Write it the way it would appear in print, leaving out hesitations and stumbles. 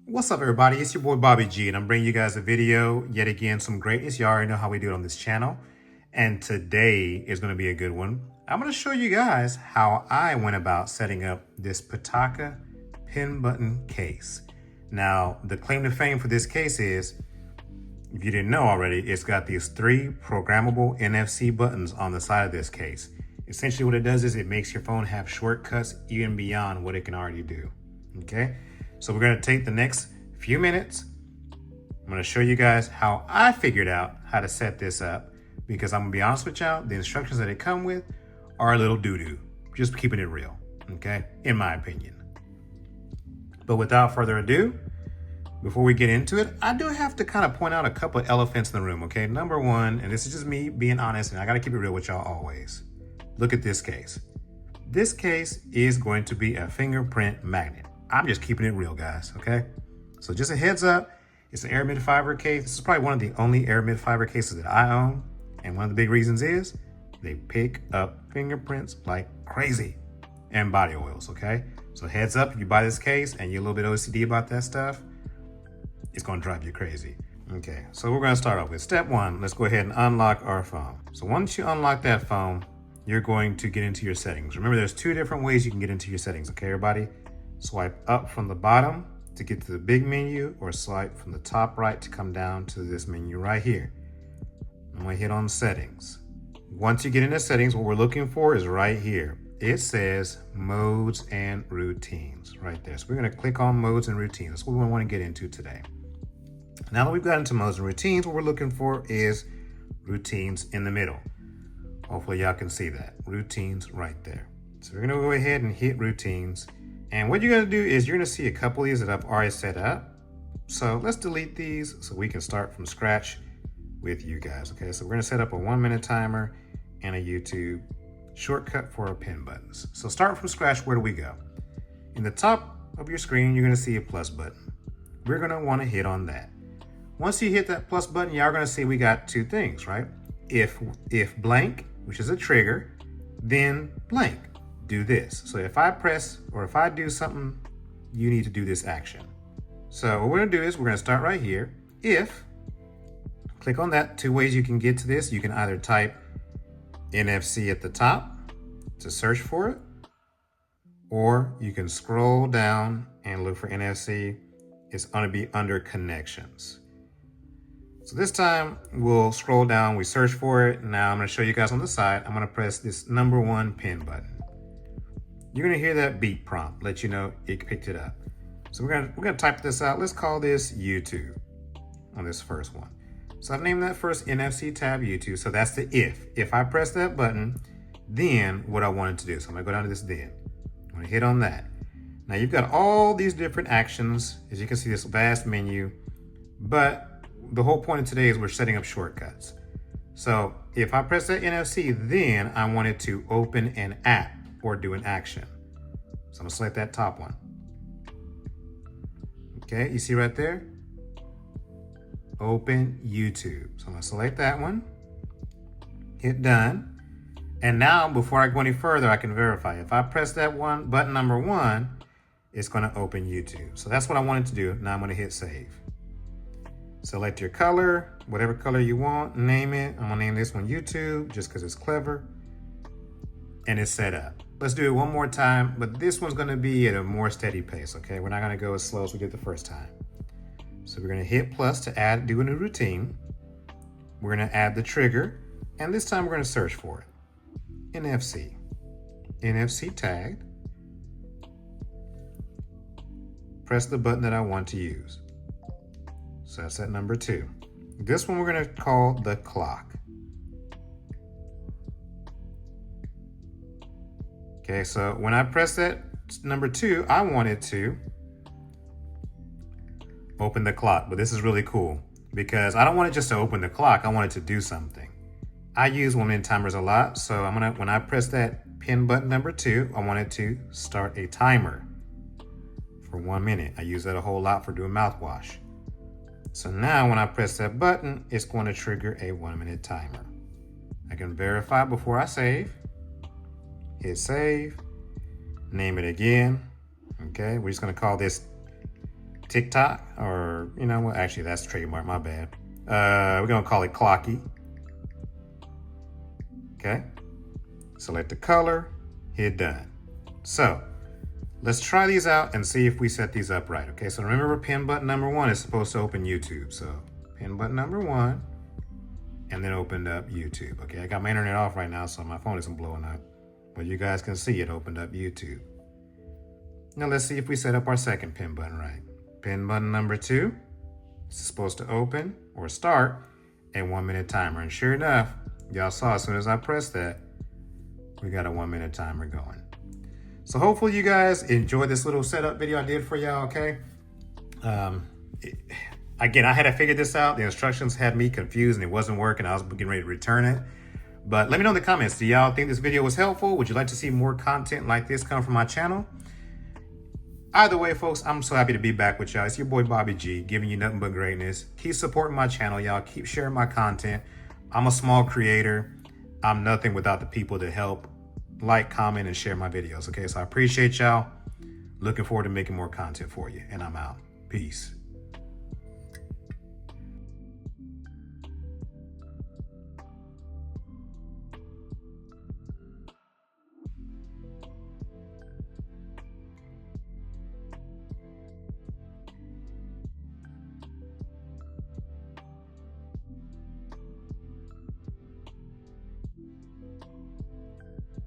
What's up, everybody? It's your boy Bobby G, and I'm bringing you guys a video yet again. Some greatness. You already know how we do it on this channel, and today is going to be a good one. I'm going to show you guys how I went about setting up this Pitaka PinButton case. Now, the claim to fame for this case is, if you didn't know already, it's got these 3 programmable NFC buttons on the side of this case. Essentially, what it does is it makes your phone have shortcuts even beyond what it can already do. Okay. So we're going to take the next few minutes. I'm going to show you guys how I figured out how to set this up, because I'm going to be honest with y'all, the instructions that it come with are a little doo-doo. Just keeping it real, okay? In my opinion. But without further ado, before we get into it, I do have to kind of point out a couple of elephants in the room, okay? Number one, and this is just me being honest, and I got to keep it real with y'all always. Look at this case. This case is going to be a fingerprint magnet. I'm just keeping it real, guys, okay? So just a heads up, it's an aramid fiber case. This is probably one of the only aramid fiber cases that I own. And one of the big reasons is they pick up fingerprints like crazy and body oils, okay? So heads up, if you buy this case and you're a little bit OCD about that stuff, it's gonna drive you crazy. Okay, so we're gonna start off with step 1. Let's go ahead and unlock our phone. So once you unlock that phone, you're going to get into your settings. Remember, there's 2 different ways you can get into your settings, okay, everybody? Swipe up from the bottom to get to the big menu, or swipe from the top right to come down to this menu right here. I'm gonna hit on settings. Once you get into settings, what we're looking for is right here. It says modes and routines right there. So we're gonna click on modes and routines. That's what we wanna get into today. Now that we've got into modes and routines, what we're looking for is routines in the middle. Hopefully y'all can see that. Routines right there. So we're gonna go ahead and hit routines. And what you're gonna do is you're gonna see a couple of these that I've already set up. So let's delete these so we can start from scratch with you guys, okay? So we're gonna set up a 1-minute timer and a YouTube shortcut for our pin buttons. So start from scratch, where do we go? In the top of your screen, you're gonna see a plus button. We're gonna wanna hit on that. Once you hit that plus button, y'all gonna see we got 2 things, right? If blank, which is a trigger, then blank. Do this. So if I press, or if I do something, you need to do this action. So what we're gonna do is we're gonna start right here. If, click on that. 2 ways you can get to this. You can either type NFC at the top to search for it, or you can scroll down and look for NFC. It's gonna be under connections. So this time we'll scroll down, we search for it. Now I'm gonna show you guys on the side. I'm gonna press this number 1 pin button. You're gonna hear that beep prompt, let you know it picked it up. So we're gonna type this out. Let's call this YouTube on this first one. So I've named that first NFC tab YouTube. So that's the if. If I press that button, then what I wanted to do. So I'm gonna go down to this then. I'm gonna hit on that. Now you've got all these different actions. As you can see, this vast menu, but the whole point of today is we're setting up shortcuts. So if I press that NFC, then I want it to open an app or do an action. So I'm gonna select that top one. Okay, you see right there? Open YouTube. So I'm gonna select that one, hit done. And now before I go any further, I can verify. If I press that one, button number 1, it's gonna open YouTube. So that's what I wanted to do. Now I'm gonna hit save. Select your color, whatever color you want, name it. I'm gonna name this one YouTube just because it's clever. And it's set up. Let's do it one more time, but this one's gonna be at a more steady pace, okay? We're not gonna go as slow as we did the first time. So we're gonna hit plus to do a new routine. We're gonna add the trigger, and this time we're gonna search for it. NFC. NFC tagged. Press the button that I want to use. So that's at number 2. This one we're gonna call the clock. Okay, so when I press that number 2, I wanted to open the clock, but this is really cool because I don't want it just to open the clock. I want it to do something. I use 1-minute timers a lot, so when I press that pin button number 2, I want it to start a timer for 1 minute. I use that a whole lot for doing mouthwash. So now when I press that button, it's going to trigger a 1-minute timer. I can verify before I save. Hit save, name it again. Okay, we're just gonna call this TikTok, or you know what? Actually, that's trademark. My bad. We're gonna call it Clocky. Okay. Select the color. Hit done. So let's try these out and see if we set these up right. Okay. So remember, pin button number 1 is supposed to open YouTube. So pin button number 1, and then opened up YouTube. Okay. I got my internet off right now, so my phone isn't blowing up, but you guys can see it opened up YouTube. Now let's see if we set up our second pin button right. Pin button number 2 is supposed to open or start a 1-minute timer. And sure enough, y'all saw as soon as I pressed that, we got a 1-minute timer going. So hopefully you guys enjoyed this little setup video I did for y'all, okay? Again, I had to figure this out. The instructions had me confused and it wasn't working. I was getting ready to return it. But let me know in the comments, do y'all think this video was helpful? Would you like to see more content like this come from my channel? Either way, folks, I'm so happy to be back with y'all. It's your boy Bobby G, giving you nothing but greatness. Keep supporting my channel, y'all. Keep sharing my content. I'm a small creator. I'm nothing without the people that help like, comment, and share my videos. Okay, so I appreciate y'all. Looking forward to making more content for you. And I'm out. Peace.